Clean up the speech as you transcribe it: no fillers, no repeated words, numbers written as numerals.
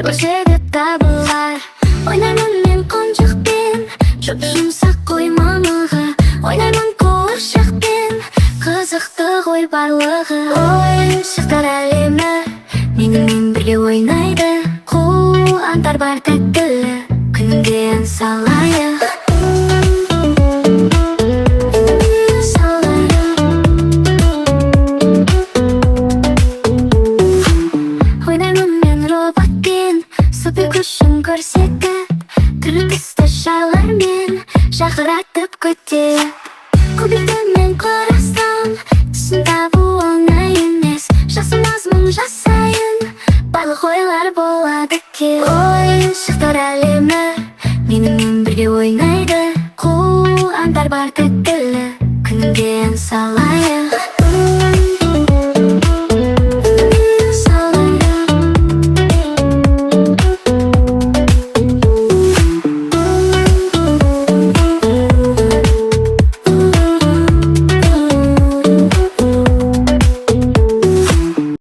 Көрсетіп табылар. Ойнаймын мен қонжықпен, жұп жұмсақ қой мамығы. Ойнаймын қуыршақпен, қызықты ғой барлығы. Ойыншықтар әлемі менімен бірге ойнайды. Қуантар бар тәттілі, күнде ән салайық. Ойнаймын мен роботпен, супер күшін көрсетіп, түрлі түсті шайлармен шақыратып көтеріп. Кубикті мен құрастам, түсін табу оңай емес. Жақсы мазмұн жасайын, барлық ойлар болады ке. Ойыншықтар әлемі менімен бірге ойнайды. Қуантар бар тәттілі, күнде ән салайық.